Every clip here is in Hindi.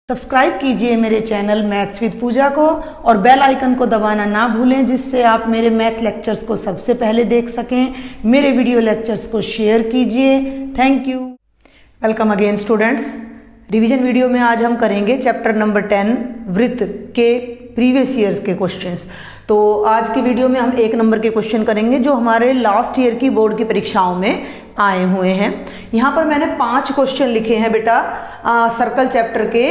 सब्सक्राइब कीजिए मेरे चैनल मैथ्स विद पूजा को और बेल आइकन को दबाना ना भूलें, जिससे आप मेरे मैथ लेक्चर्स को सबसे पहले देख सकें। मेरे वीडियो लेक्चर्स को शेयर कीजिए। Thank you. Welcome again students. Revision video में आज हम करेंगे चैप्टर नंबर 10 वृत्त के प्रीवियस ईयर्स के क्वेश्चंस। तो आज की वीडियो में हम 1 नंबर के क्वेश्चन करेंगे जो हमारे लास्ट ईयर की बोर्ड की परीक्षाओं में आए हुए हैं। यहाँ पर मैंने 5 क्वेश्चन लिखे हैं बेटा सर्कल चैप्टर के,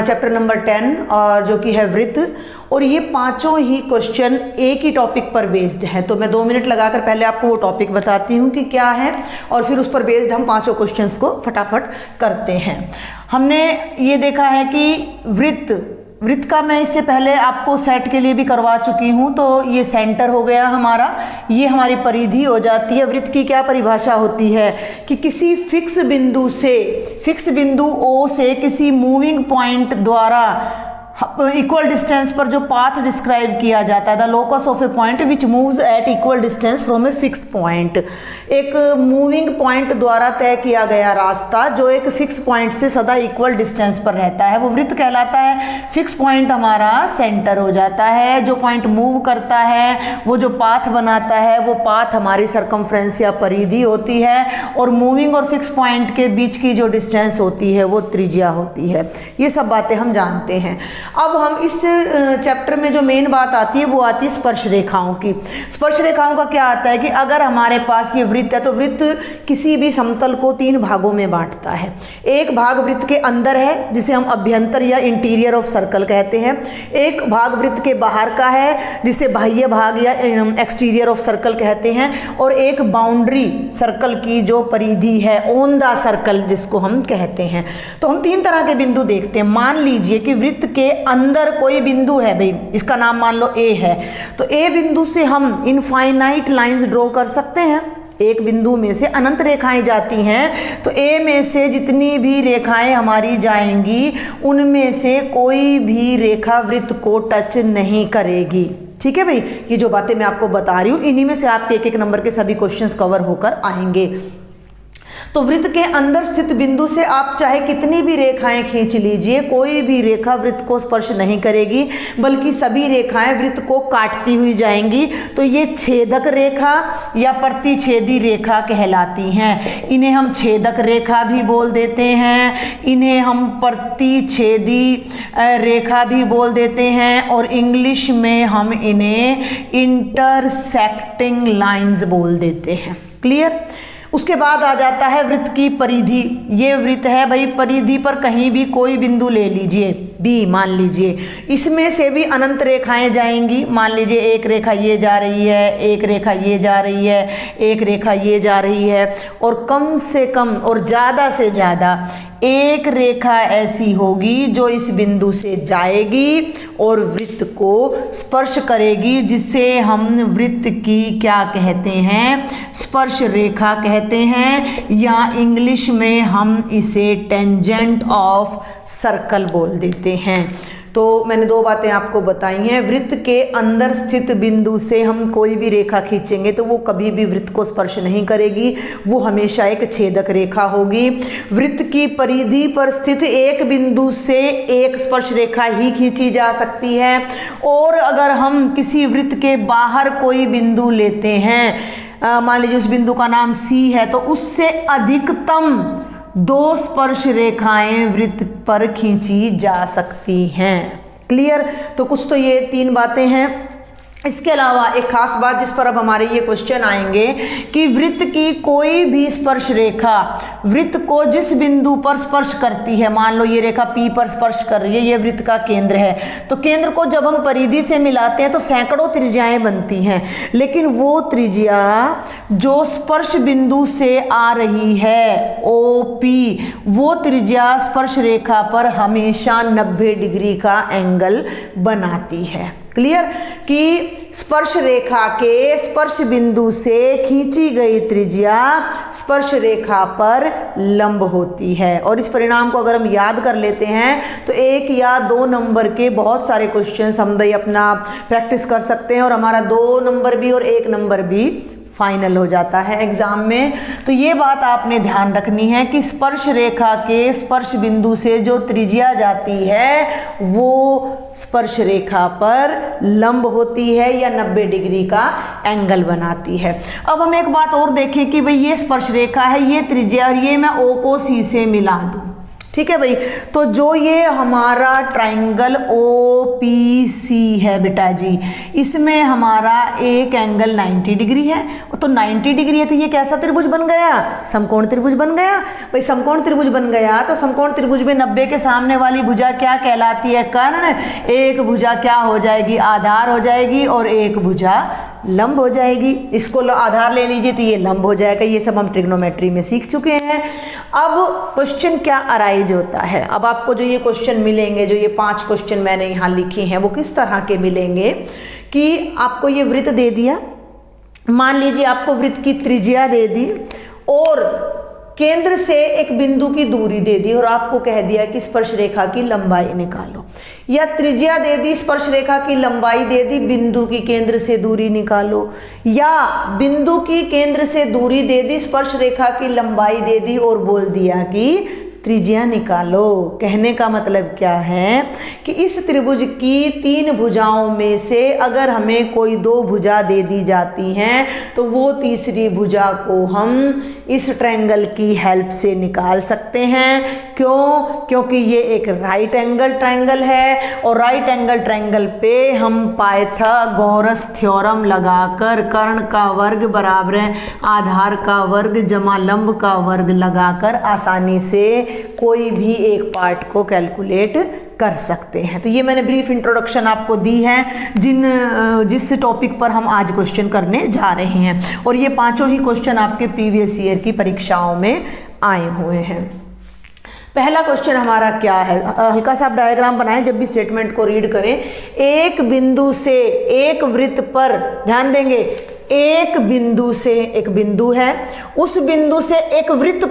चैप्टर नंबर 10 और जो कि है वृत्त, और ये पांचों ही क्वेश्चन एक ही टॉपिक पर बेस्ड है। तो मैं 2 मिनट लगाकर पहले आपको वो टॉपिक बताती हूँ कि क्या है, और फिर उस पर बेस्ड हम पांचों क्वेश्चंस को फटाफट करते हैं। हमने ये देखा है कि वृत्त का मैं इससे पहले आपको सेट के लिए भी करवा चुकी हूँ। तो ये सेंटर हो गया हमारा, ये हमारी परिधि हो जाती है। वृत्त की क्या परिभाषा होती है कि किसी फिक्स बिंदु O से किसी मूविंग पॉइंट द्वारा इक्वल डिस्टेंस पर जो पाथ डिस्क्राइब किया जाता है, the locus of A point which moves eight equal distance from a fix point. एक मूविंग पॉइंट द्वारा तय किया गया रास्ता जो एक फिक्स पॉइंट से सदा इक्वल डिस्टेंस पर रहता है, वो वृत्त कहलाता है। फिक्स पॉइंट हमारा सेंटर हो जाता है। जो पॉइंट मूव करता है, वो जो पाथ बनाता है, वो पाथ हमारी सरकमफ्रेंस या परिधि होती है, और मूविंग और फिक्स पॉइंट के बीच की जो डिस्टेंस होती है वो त्रिज्या होती है। ये सब बातें हम जानते हैं। अब हम इस चैप्टर में जो मेन बात आती है वो आती है स्पर्श रेखाओं की। स्पर्श रेखाओं का क्या आता है कि अगर हमारे पास ये वृत्त है तो वृत्त किसी भी समतल को 3 भागों में बांटता है। एक भाग वृत्त के अंदर है जिसे हम अभ्यंतर या इंटीरियर ऑफ सर्कल कहते हैं। एक भाग वृत्त के बाहर का है जिसे बाह्य भाग या एक्सटीरियर ऑफ सर्कल कहते हैं, और एक बाउंड्री सर्कल की जो परिधि है, ऑन द सर्कल जिसको हम कहते हैं। तो हम 3 तरह के बिंदु देखते हैं। मान लीजिए कि वृत्त के अंदर कोई बिंदु है भाई, इसका नाम मान लो A है, तो A बिंदु से हम इनफाइनाइट लाइंस ड्रॉ कर सकते हैं। एक बिंदु में से अनंत रेखाएं जाती हैं, तो A में से जितनी भी रेखाएं हमारी जाएंगी उनमें से कोई भी रेखा वृत्त को टच नहीं करेगी। ठीक है भाई, ये जो बातें मैं आपको बता रही हूँ इन्हीं में से आपके 1-1 नंबर के सभी क्वेश्चंस कवर होकर आएंगे। तो वृत्त के अंदर स्थित बिंदु से आप चाहे कितनी भी रेखाएं खींच लीजिए, कोई भी रेखा वृत्त को स्पर्श नहीं करेगी, बल्कि सभी रेखाएं वृत्त को काटती हुई जाएंगी। तो ये छेदक रेखा या प्रतिच्छेदी रेखा कहलाती हैं। इन्हें हम छेदक रेखा भी बोल देते हैं, इन्हें हम प्रतिच्छेदी रेखा भी बोल देते हैं, और इंग्लिश में हम इन्हें इंटरसेक्टिंग लाइंस बोल देते हैं। क्लियर? उसके बाद आ जाता है वृत्त की परिधि। ये वृत्त है भाई, परिधि पर कहीं भी कोई बिंदु ले लीजिए, B मान लीजिए, इसमें से भी अनंत रेखाएं जाएंगी। मान लीजिए एक रेखा ये जा रही है, एक रेखा ये जा रही है, एक रेखा ये जा रही है, और कम से कम और ज़्यादा से ज़्यादा एक रेखा ऐसी होगी जो इस बिंदु से जाएगी और वृत्त को स्पर्श करेगी, जिसे हम वृत्त की क्या कहते हैं, स्पर्श रेखा कहते हैं, या इंग्लिश में हम इसे टेंजेंट ऑफ सर्कल बोल देते हैं। तो मैंने 2 बातें आपको बताई हैं। वृत्त के अंदर स्थित बिंदु से हम कोई भी रेखा खींचेंगे तो वो कभी भी वृत्त को स्पर्श नहीं करेगी, वो हमेशा एक छेदक रेखा होगी। वृत्त की परिधि पर स्थित एक बिंदु से एक स्पर्श रेखा ही खींची जा सकती है, और अगर हम किसी वृत्त के बाहर कोई बिंदु लेते हैं, मान लीजिए उस बिंदु का नाम C है, तो उससे अधिकतम 2 स्पर्श रेखाएं वृत्त पर खींची जा सकती हैं। क्लियर? तो कुछ तो ये 3 बातें हैं। इसके अलावा एक खास बात जिस पर अब हमारे ये क्वेश्चन आएंगे कि वृत्त की कोई भी स्पर्श रेखा वृत्त को जिस बिंदु पर स्पर्श करती है, मान लो ये रेखा P पर स्पर्श कर रही है, ये वृत्त का केंद्र है, तो केंद्र को जब हम परिधि से मिलाते हैं तो सैकड़ों त्रिज्याएं बनती हैं, लेकिन वो त्रिज्या जो स्पर्श बिंदु से आ रही है OP, वो त्रिज्या स्पर्श रेखा पर हमेशा 90 डिग्री का एंगल बनाती है। क्लियर? कि स्पर्श रेखा के स्पर्श बिंदु से खींची गई त्रिज्या स्पर्श रेखा पर लंब होती है। और इस परिणाम को अगर हम याद कर लेते हैं तो 1 या 2 नंबर के बहुत सारे क्वेश्चंस हम भाई अपना प्रैक्टिस कर सकते हैं, और हमारा 2 नंबर भी और 1 नंबर भी फाइनल हो जाता है एग्जाम में। तो ये बात आपने ध्यान रखनी है कि स्पर्श रेखा के स्पर्श बिंदु से जो त्रिज्या जाती है वो स्पर्श रेखा पर लंब होती है या 90 डिग्री का एंगल बनाती है। अब हम एक बात और देखें कि भाई ये स्पर्श रेखा है, ये त्रिज्या, और ये मैं O को C से मिला दूं, ठीक है भाई। तो जो ये हमारा ट्राइंगल OPC है बेटा जी, इसमें हमारा एक एंगल 90 डिग्री है। तो 90 डिग्री है तो ये कैसा त्रिभुज बन गया? समकोण त्रिभुज बन गया। भाई समकोण त्रिभुज बन गया तो समकोण त्रिभुज में 90 के सामने वाली भुजा क्या कहलाती है? कर्ण। एक भुजा क्या हो जाएगी? आधार हो जाएगी, और एक भुजा लंब हो जाएगी। इसको आधार ले लीजिए तो ये लंब हो जाएगा। ये सब हम ट्रिग्नोमेट्री में सीख चुके हैं। अब क्वेश्चन क्या अराइज होता है? अब आपको जो ये क्वेश्चन मिलेंगे, जो ये 5 क्वेश्चन मैंने यहाँ लिखे हैं, वो किस तरह के मिलेंगे कि आपको ये वृत्त दे दिया, मान लीजिए आपको वृत्त की त्रिज्या दे दी और केंद्र से एक बिंदु की दूरी दे दी, और आपको कह दिया कि स्पर्श रेखा की लंबाई निकालो, या त्रिज्या दे दी, स्पर्श रेखा की लंबाई दे दी, बिंदु की केंद्र से दूरी निकालो, या बिंदु की केंद्र से दूरी दे दी, स्पर्श रेखा की लंबाई दे दी और बोल दिया कि त्रिज्या निकालो। कहने का मतलब क्या है कि इस त्रिभुज की 3 भुजाओं में से अगर हमें कोई 2 भुजा दे दी जाती हैं तो वो तीसरी भुजा को हम इस ट्रायंगल की हेल्प से निकाल सकते हैं। क्यों? क्योंकि ये एक राइट एंगल ट्रायंगल है, और राइट एंगल ट्रायंगल पे हम पाइथागोरस थ्योरम लगाकर कर्ण का वर्ग बराबर है आधार का वर्ग जमा लंब का वर्ग लगाकर आसानी से कोई भी एक पार्ट को कैलकुलेट कर सकते हैं। तो ये मैंने ब्रीफ इंट्रोडक्शन आपको दी है जिस टॉपिक पर हम आज क्वेश्चन करने जा रहे हैं, और ये 5 ही क्वेश्चन आपके प्रीवियस ईयर की परीक्षाओं में आए हुए हैं। पहला क्वेश्चन हमारा क्या है? हल्का सा आप डायग्राम बनाएं जब भी स्टेटमेंट को रीड करें। एक बिंदु से एक वृत्त पर, ध्यान देंगे, एक बिंदु से एक बिंदु है, उस बिंदु से एक वृत्त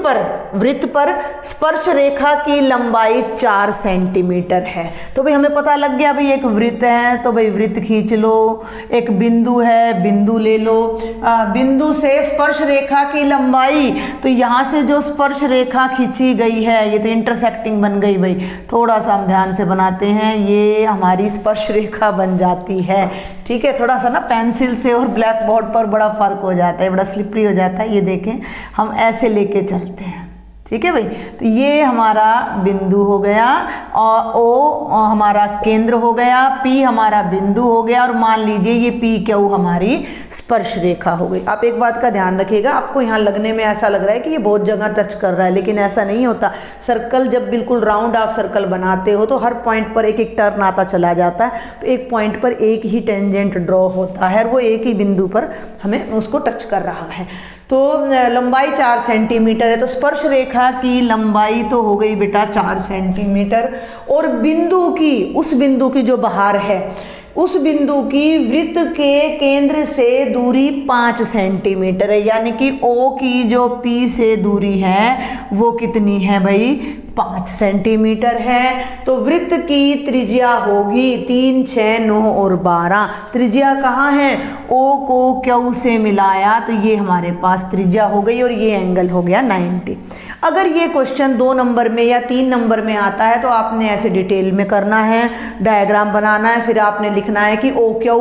पर स्पर्श रेखा की लंबाई 4 सेंटीमीटर है। तो भाई हमें पता लग गया भाई एक वृत्त है, तो भाई वृत्त खींच लो। एक बिंदु है, बिंदु ले लो। बिंदु से स्पर्श रेखा की लंबाई, तो यहाँ से जो स्पर्श रेखा खींची गई है ये तो इंटरसेक्टिंग बन गई भाई। थोड़ा सा हम ध्यान से बनाते हैं, ये हमारी स्पर्श रेखा बन जाती है, ठीक है। थोड़ा सा ना पेंसिल से और ब्लैक बोर्ड पर बड़ा फर्क हो जाता है, बड़ा स्लिपरी हो जाता है। ये देखें हम ऐसे लेके चलते हैं, ठीक है भाई। तो ये हमारा बिंदु हो गया, और O हमारा केंद्र हो गया, P हमारा बिंदु हो गया, और मान लीजिए ये PQ हमारी स्पर्श रेखा हो गई। आप एक बात का ध्यान रखिएगा, आपको यहाँ लगने में ऐसा लग रहा है कि ये बहुत जगह टच कर रहा है, लेकिन ऐसा नहीं होता। सर्कल जब बिल्कुल राउंड आप सर्कल बनाते हो तो हर पॉइंट पर एक एक टर्न आता चला जाता है, तो एक पॉइंट पर एक ही टेंजेंट ड्रॉ होता है, और वो एक ही बिंदु पर हमें उसको टच कर रहा है। तो लंबाई 4 सेंटीमीटर है, तो स्पर्श रेखा की लंबाई तो हो गई बेटा 4 सेंटीमीटर, और बिंदु की, उस बिंदु की जो बाहर है, उस बिंदु की वृत्त के केंद्र से दूरी 5 सेंटीमीटर है, यानी कि O की जो P से दूरी है वो कितनी है भाई? 5 सेंटीमीटर है। तो वृत्त की त्रिज्या होगी 3, 6, 9 और 12। त्रिज्या कहाँ है? O को Q से मिलाया तो ये हमारे पास त्रिज्या हो गई, और ये एंगल हो गया 90। अगर ये क्वेश्चन 2 नंबर में या 3 नंबर में आता है तो आपने ऐसे डिटेल में करना है, डायग्राम बनाना है, फिर आपने लिखना है कि OQ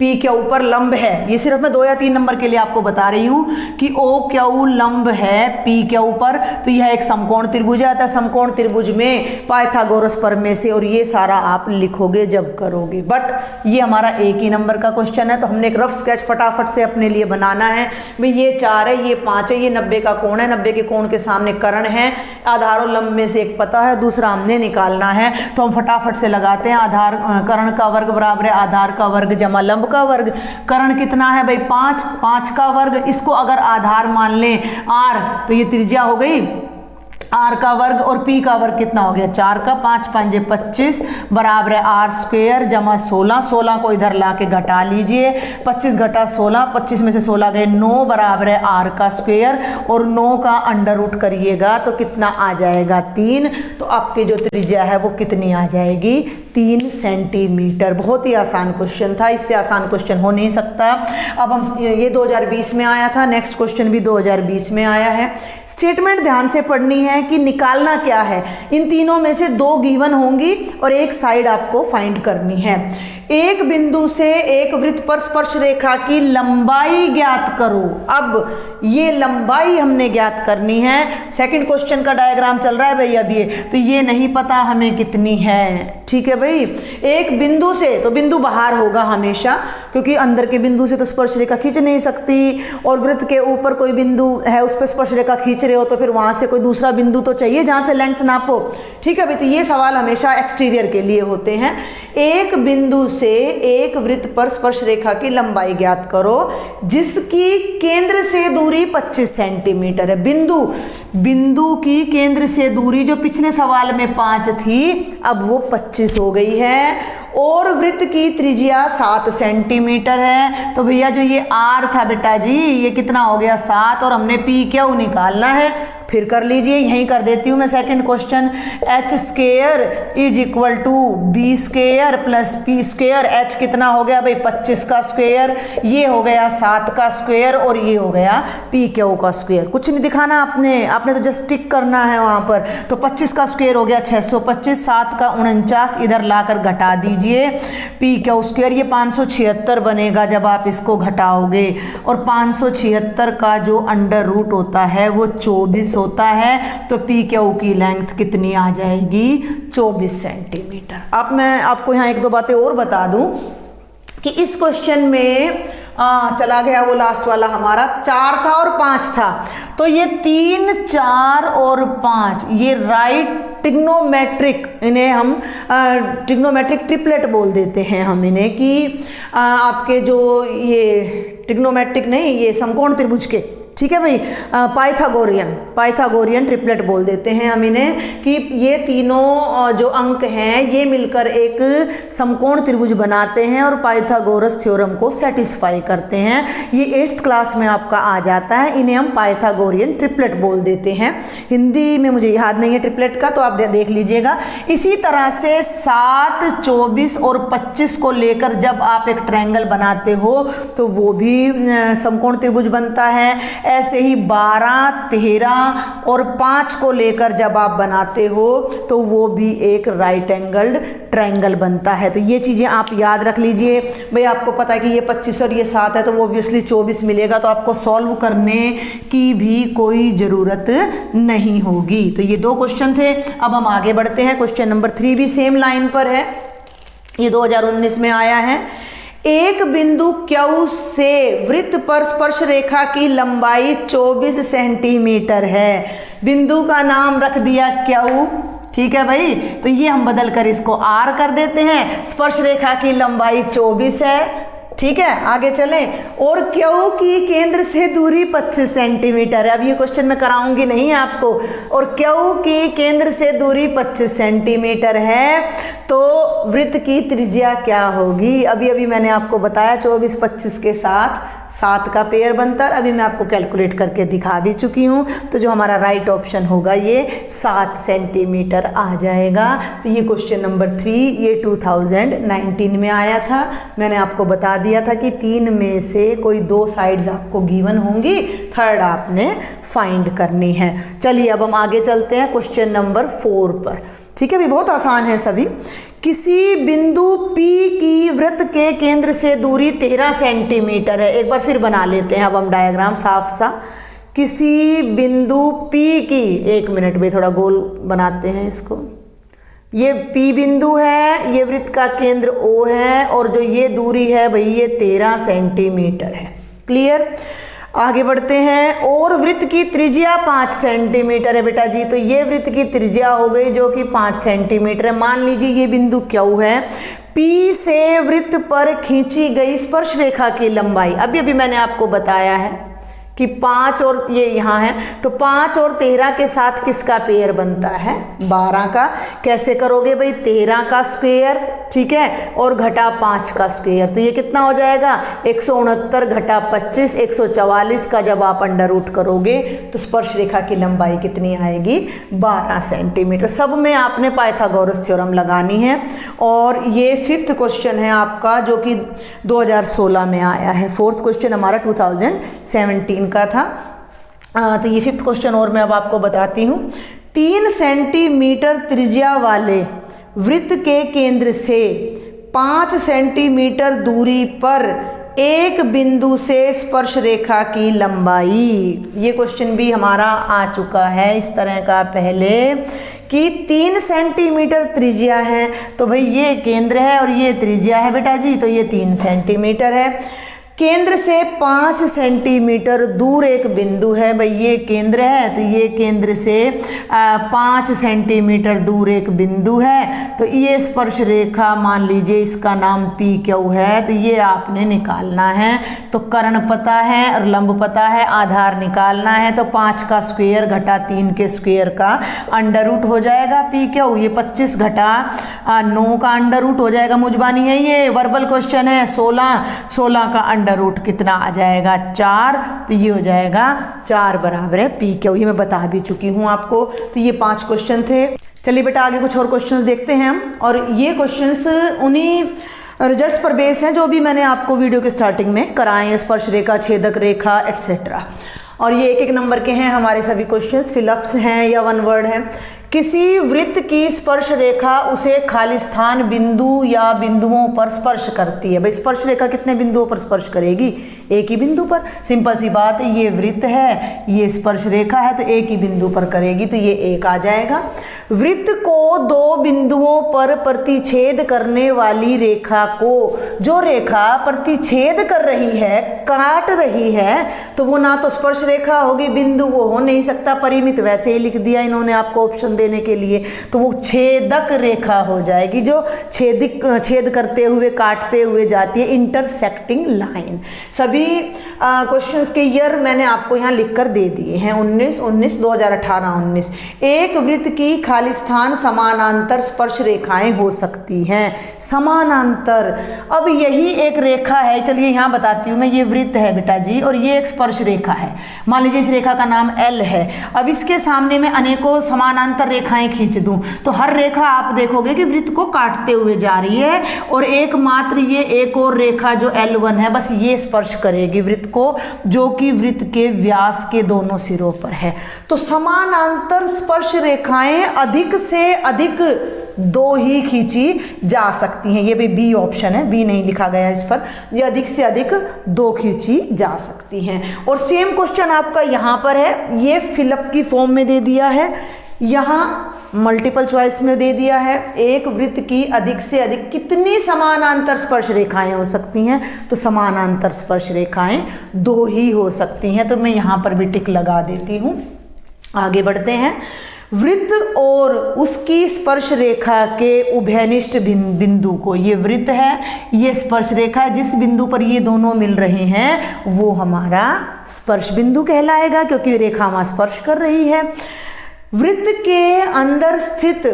PQ पर लंब है। ये सिर्फ मैं 2 या 3 नंबर के लिए आपको बता रही हूँ कि OQ लंब है PQ पर, तो यह एक समकोण त्रिभुज आता है। समकोण त्रिभुज में पाइथागोरस प्रमेय से, और ये सारा आप लिखोगे जब करोगे। बट ये हमारा 1 ही नंबर का क्वेश्चन है, तो हमने एक रफ स्केच फटाफट से अपने लिए बनाना है। भाई ये 4 है, ये 5 है, ये 90 का कोण है, 90 के कोण के सामने कर्ण है, आधार और लंब में से एक पता है, दूसरा हमने निकालना है। तो हम फटाफट से लगाते हैं। आधार कर्ण का वर्ग बराबर है आधार का वर्ग जमा लंब का वर्ग। कर्ण कितना है भाई? 5 का वर्ग, इसको अगर आधार मान लें R, तो ये त्रिज्या हो गई आर का वर्ग और पी का वर्ग कितना हो गया 4 का, 5 5 25 बराबर है आर स्क्वेयर जमा 16, 16 को इधर ला के घटा लीजिए, 25 घटा 16, 25 में से 16 गए 9 बराबर है आर का स्क्वेयर और 9 का अंडर रूट करिएगा तो कितना आ जाएगा 3। तो आपकी जो त्रिज्या है वो कितनी आ जाएगी 3 सेंटीमीटर। बहुत ही आसान क्वेश्चन था, इससे आसान क्वेश्चन हो नहीं सकता। अब हम ये 2020 में आया था, नेक्स्ट क्वेश्चन भी 2020 में आया है। स्टेटमेंट ध्यान से पढ़नी है कि निकालना क्या है। इन तीनों में से 2 गिवन होंगी और एक साइड आपको फाइंड करनी है। एक बिंदु से एक वृत्त पर स्पर्श रेखा की लंबाई ज्ञात करो। अब ये लंबाई हमने ज्ञात करनी है। सेकंड क्वेश्चन का डायग्राम चल रहा है भाई अब ये, तो ये नहीं पता हमें कितनी है, ठीक है भाई। एक बिंदु से, तो बिंदु बाहर होगा हमेशा, क्योंकि अंदर के बिंदु से तो स्पर्श रेखा खींच नहीं सकती, और वृत्त के ऊपर कोई बिंदु है उस पर स्पर्श रेखा खींच रहे हो तो फिर वहां से कोई दूसरा बिंदु तो चाहिए जहां से लेंथ नापो, ठीक है भाई। तो ये सवाल हमेशा एक्सटीरियर के लिए होते हैं। एक बिंदु से एक वृत्त पर स्पर्श रेखा की लंबाई ज्ञात करो जिसकी केंद्र से दूरी 25 सेंटीमीटर है। बिंदु की केंद्र से दूरी जो पिछले सवाल में 5 थी अब वो 25 हो गई है, और वृत्त की त्रिज्या 7 सेंटीमीटर है। तो भैया जो ये आर था बेटा जी ये कितना हो गया 7, और हमने पी क्यू निकालना है। फिर कर लीजिए, यहीं कर देती हूँ मैं second question. H square is equal to B square plus P square. H कितना हो गया भाई 25 का स्क्वेयर, ये हो गया 7 का स्क्वेयर, और ये हो गया पी क्यू का स्क्वेयर। कुछ नहीं दिखाना आपने तो जस्ट टिक करना है वहाँ पर। तो 25 का स्क्वेयर हो गया 625, 7 का 49, इधर लाकर घटा दीजिए पी क्यू स्क्वेयर, ये 576 बनेगा जब आप इसको घटाओगे, और 576 का जो अंडर रूट होता है वो 24 होता है। तो पी क्यू की लेंथ कितनी आ जाएगी 24 सेंटीमीटर। अब मैं आपको यहाँ 1-2 बातें और बता दूं कि इस क्वेश्चन में चला गया वो लास्ट वाला हमारा 4 था और 5 था, तो ये 3, 4 और 5 ये राइट ट्रिग्नोमेट्रिक, इन्हें हम ट्रिग्नोमेट्रिक ट्रिपलेट बोल देते हैं हम इन्हें, कि आपके जो ये ट्रिग्नोमेट्रिक नहीं, ये समकोण त्रिभुज के, ठीक है भाई, पाइथागोरियन ट्रिपलेट बोल देते हैं हम इन्हें, कि ये तीनों जो अंक हैं ये मिलकर एक समकोण त्रिभुज बनाते हैं और पाइथागोरस थ्योरम को सेटिस्फाई करते हैं। ये 8th क्लास में आपका आ जाता है, इन्हें हम पाइथागोरियन ट्रिपलेट बोल देते हैं। हिंदी में मुझे याद नहीं है ट्रिपलेट का, तो आप देख लीजिएगा। इसी तरह से 7, 24 और 25 को लेकर जब आप एक ट्रायंगल बनाते हो तो वो भी समकोण त्रिभुज बनता है। ऐसे ही 12, 13 और 5 को लेकर जब आप बनाते हो तो वो भी एक राइट एंगल्ड ट्रायंगल बनता है। तो ये चीज़ें आप याद रख लीजिए भाई। आपको पता है कि ये 25 और ये 7 है तो वो ऑब्वियसली 24 मिलेगा, तो आपको सॉल्व करने की भी कोई ज़रूरत नहीं होगी। तो ये 2 क्वेश्चन थे। अब हम आगे बढ़ते हैं। क्वेश्चन नंबर 3 भी सेम लाइन पर है, ये 2019 में आया है। एक बिंदु Q से वृत्त पर स्पर्श रेखा की लंबाई 24 सेंटीमीटर है। बिंदु का नाम रख दिया Q, ठीक है भाई। तो ये हम बदल कर इसको R कर देते हैं। स्पर्श रेखा की लंबाई 24 है, ठीक है। आगे चलें। और Q की केंद्र से दूरी 25 सेंटीमीटर है। अब ये क्वेश्चन मैं कराऊंगी नहीं आपको। और Q की केंद्र से दूरी 25 सेंटीमीटर है, तो वृत्त की त्रिज्या क्या होगी? अभी मैंने आपको बताया 24, 25 के साथ 7 का पेयर बनता है। अभी मैं आपको कैलकुलेट करके दिखा भी चुकी हूँ। तो जो हमारा राइट ऑप्शन होगा ये 7 सेंटीमीटर आ जाएगा। तो ये क्वेश्चन नंबर 3 ये 2019 में आया था। मैंने आपको बता दिया था कि 3 में से कोई 2 साइड्स आपको गिवन होंगी, थर्ड आपने फाइंड करनी है। चलिए अब हम आगे चलते हैं क्वेश्चन नंबर 4 पर, ठीक है भी। बहुत आसान है सभी। किसी बिंदु P की वृत्त के केंद्र से दूरी 13 सेंटीमीटर है। एक बार फिर बना लेते हैं अब हम डायग्राम साफ सा। किसी बिंदु P की, 1 मिनट में थोड़ा गोल बनाते हैं इसको। ये P बिंदु है, ये वृत्त का केंद्र O है, और जो ये दूरी है भाई ये 13 सेंटीमीटर है। क्लियर? आगे बढ़ते हैं। और वृत्त की त्रिज्या 5 सेंटीमीटर है बेटा जी। तो ये वृत्त की त्रिज्या हो गई जो कि 5 सेंटीमीटर है। मान लीजिए ये बिंदु Q है। P से वृत्त पर खींची गई स्पर्श रेखा की लंबाई, अभी मैंने आपको बताया है कि 5 और ये यहाँ है, तो 5 और 13 के साथ किसका पेयर बनता है? 12 का। कैसे करोगे भाई? 13 का स्क्वायर, ठीक है, और घटा 5 का स्क्वायर, तो ये कितना हो जाएगा? 169 घटा 25, 144 का जब आप अंडर रूट करोगे तो स्पर्श रेखा की लंबाई कितनी आएगी? 12 सेंटीमीटर। सब में आपने पाइथागोरस थ्योरम लगानी है। और ये 5th क्वेश्चन है आपका, जो कि 2016 में आया है। 4th क्वेश्चन हमारा 2017 का था। तो ये 5th क्वेश्चन और मैं अब आपको बताती हूँ। 3 सेंटीमीटर त्रिज्या वाले वृत्त के केंद्र से 5 सेंटीमीटर दूरी पर एक बिंदु से स्पर्श रेखा की लंबाई। ये क्वेश्चन भी हमारा आ चुका है इस तरह का पहले, कि 3 सेंटीमीटर त्रिज्या है, तो भाई ये केंद्र है और ये त्रिज्या है बेटा जी, तो ये 3 सेंटीमीटर है। केंद्र से 5 सेंटीमीटर दूर एक बिंदु है, भाई ये केंद्र है, तो ये केंद्र से 5 सेंटीमीटर दूर एक बिंदु है, तो ये स्पर्श रेखा मान लीजिए इसका नाम पी क्यू है, तो ये आपने निकालना है। तो कर्ण पता है और लंब पता है, आधार निकालना है, तो 5 का स्क्वायर घटा 3 के स्क्वायर का अंडर रूट हो जाएगा पी क्यू। ये 25 घटा 9 का अंडर रूट हो जाएगा, मुजबानी है ये, वर्बल क्वेश्चन है। 16 का अंडर रूट कितना आ जाएगा? 4, तो ये हो जाएगा 4 बराबर है पी क्यू। ये मैं बता भी चुकी हूँ आपको। तो ये 5 क्वेश्चन थे। चलिए बेटा आगे कुछ और क्वेश्चंस देखते हैं हम, और ये क्वेश्चंस उन्हीं रिजल्ट्स पर बेस हैं जो भी मैंने आपको वीडियो के स्टार्टिंग में कराए हैं, स्पर्श रेखा, छेदक रेखा एक्सेट्रा। और ये 1-1 नंबर के हैं हमारे सभी क्वेश्चंस, फिलअप्स हैं या वन वर्ड हैं। किसी वृत्त की स्पर्श रेखा उसे खालिस्तान बिंदु या बिंदुओं पर स्पर्श करती है। भाई स्पर्श रेखा कितने बिंदुओं पर स्पर्श करेगी? एक ही बिंदु पर। सिंपल सी बात है, ये वृत्त है, ये स्पर्श रेखा है, तो एक ही बिंदु पर करेगी, तो ये 1 आ जाएगा। वृत्त को 2 बिंदुओं पर प्रतिच्छेद करने वाली रेखा को, जो रेखा प्रतिच्छेद कर रही है, काट रही है, तो वो ना तो स्पर्श रेखा होगी, बिंदु वो हो नहीं सकता, परिमित वैसे ही लिख दिया इन्होंने आपको ऑप्शन देने के लिए, तो वो छेदक रेखा हो जाएगी, जो छेद करते हुए काटते हुए जाती है, इंटरसेक्टिंग लाइन। सभी क्वेश्चंस के ईयर मैंने आपको यहाँ लिखकर दे दिए हैं, 2018-19। एक वृत्त की खालिस्तान समानांतर स्पर्श रेखाएं हो सकती हैं। समानांतर, अब यही एक रेखा है, चलिए यहाँ बताती हूँ मैं। ये वृत्त है बेटा जी, और ये एक स्पर्श रेखा है। मान लीजिए इस रेखा का नाम L है। अब इसके सामने मैं अनेकों समानांतर रेखाएं खींच दूं, तो हर रेखा आप देखोगे कि वृत्त को काटते हुए जा रही है, और एकमात्र ये एक और रेखा जो L1 है, बस ये स्पर्श करेगी वृत्त को, जो कि वृत्त के व्यास के दोनों सिरों पर है। तो समानांतर स्पर्श रेखाएं अधिक से अधिक 2 ही खींची जा सकती हैं। ये भी बी ऑप्शन है, बी नहीं लिखा गया इस पर। ये अधिक से अधिक 2 खींची जा सकती हैं। और सेम क्वेश्चन आपका यहाँ पर है, ये फिलअप की फॉर्म में दे दिया है, यहाँ मल्टीपल चॉइस में दे दिया है। एक वृत्त की अधिक से अधिक कितनी समानांतर स्पर्श रेखाएं हो सकती हैं? तो समानांतर स्पर्श रेखाएं 2 ही हो सकती हैं। तो मैं यहाँ पर भी टिक लगा देती हूँ। आगे बढ़ते हैं। वृत्त और उसकी स्पर्श रेखा के उभयनिष्ठ बिंदु को, ये वृत्त है, ये स्पर्श रेखा है, जिस बिंदु पर ये दोनों मिल रहे हैं वो हमारा स्पर्श बिंदु कहलाएगा, क्योंकि रेखा वहाँ स्पर्श कर रही है। वृत्त के अंदर स्थित,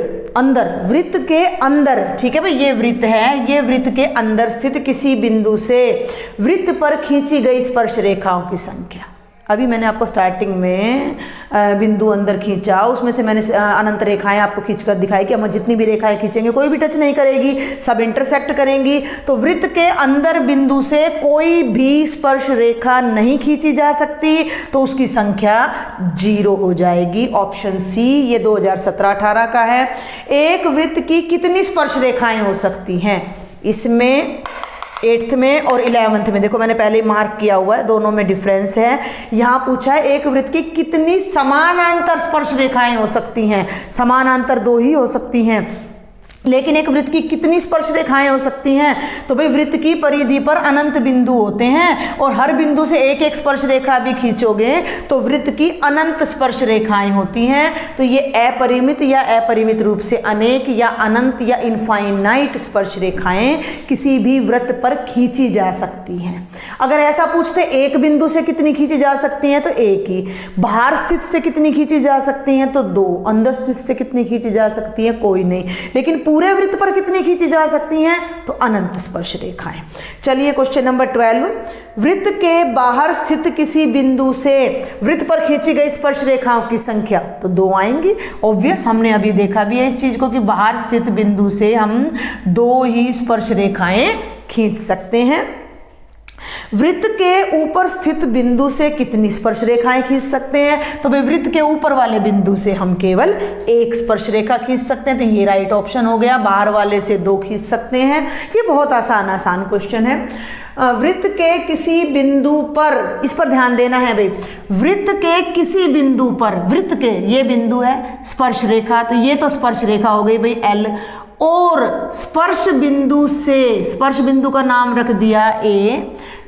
वृत्त के अंदर, ठीक है भाई, ये वृत्त है, ये वृत्त के अंदर स्थित किसी बिंदु से वृत्त पर खींची गई स्पर्श रेखाओं की संख्या। अभी मैंने आपको स्टार्टिंग में बिंदु अंदर खींचा, उसमें से मैंने अनंत रेखाएं आपको खींचकर दिखाई कि हम जितनी भी रेखाएं खींचेंगे कोई भी टच नहीं करेगी, सब इंटरसेक्ट करेंगी। तो वृत्त के अंदर बिंदु से कोई भी स्पर्श रेखा नहीं खींची जा सकती, तो उसकी संख्या 0 हो जाएगी। ऑप्शन सी, ये 2017-18 का है। एक वृत्त की कितनी स्पर्श रेखाएं हो सकती हैं? इसमें 8th में और 11th में, देखो मैंने पहले ही मार्क किया हुआ है, दोनों में डिफरेंस है। यहाँ पूछा है एक वृत्त की कितनी समानांतर स्पर्श रेखाएं हो सकती हैं? समानांतर 2 ही हो सकती हैं। लेकिन एक वृत्त की कितनी स्पर्श रेखाएं हो सकती हैं? तो भाई वृत्त की परिधि पर अनंत बिंदु होते हैं और हर बिंदु से एक एक स्पर्श रेखा भी खींचोगे तो वृत्त की अनंत स्पर्श रेखाएं होती हैं। तो ये अपरिमित या अपरिमित रूप से अनेक या अनंत या इनफाइनाइट स्पर्श रेखाएं किसी भी वृत्त पर खींची जा सकती हैं। अगर ऐसा पूछते एक बिंदु से कितनी खींची जा सकती हैं तो एक ही, बाहर स्थित से कितनी खींची जा सकती हैं तो दो, अंदर स्थित से कितनी खींची जा सकती है कोई नहीं, लेकिन पूरे वृत्त पर कितनी खींची जा सकती हैं तो अनंत स्पर्श रेखाएं। चलिए क्वेश्चन नंबर 12, वृत्त के बाहर स्थित किसी बिंदु से वृत्त पर खींची गई स्पर्श रेखाओं की संख्या, तो 2 आएंगी। ऑब्वियस, हमने अभी देखा भी है इस चीज को कि बाहर स्थित बिंदु से हम 2 ही स्पर्श रेखाएं खींच सकते हैं। वृत्त के ऊपर स्थित बिंदु से कितनी स्पर्श रेखाएं खींच सकते हैं? तो भाई वृत्त के ऊपर वाले बिंदु से हम केवल एक स्पर्श रेखा खींच सकते हैं, तो ये राइट ऑप्शन हो गया। बाहर वाले से 2 खींच सकते हैं। ये बहुत आसान क्वेश्चन है। वृत्त के किसी बिंदु पर, इस पर ध्यान देना है भाई, वृत्त के किसी बिंदु पर, वृत्त के ये बिंदु है स्पर्श रेखा, तो ये तो स्पर्श रेखा हो गई भाई L, और स्पर्श बिंदु से, स्पर्श बिंदु का नाम रख दिया A,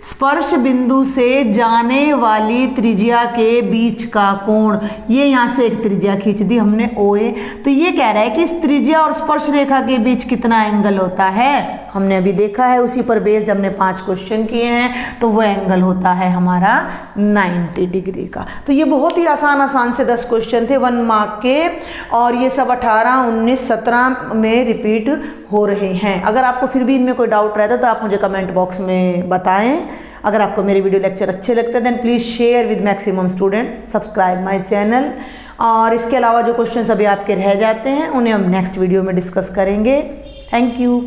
स्पर्श बिंदु से जाने वाली त्रिज्या के बीच का कोण, ये यहाँ से एक त्रिज्या खींच दी हमने OA, तो ये कह रहा है कि इस त्रिज्या और स्पर्श रेखा के बीच कितना एंगल होता है। हमने अभी देखा है, उसी पर बेस्ड हमने 5 क्वेश्चन किए हैं, तो वो एंगल होता है हमारा 90 डिग्री का। तो ये बहुत ही आसान से 10 क्वेश्चन थे 1 मार्क के, और ये सब 18, 19, 17 में रिपीट हो रहे हैं। अगर आपको फिर भी इनमें कोई डाउट रहता है तो आप मुझे कमेंट बॉक्स में बताएं। अगर आपको मेरे वीडियो लेक्चर अच्छे लगते हैं then please share with maximum students, subscribe my channel. और इसके अलावा जो क्वेश्चन अभी आपके रह जाते हैं उन्हें हम नेक्स्ट वीडियो में डिस्कस करेंगे। Thank you.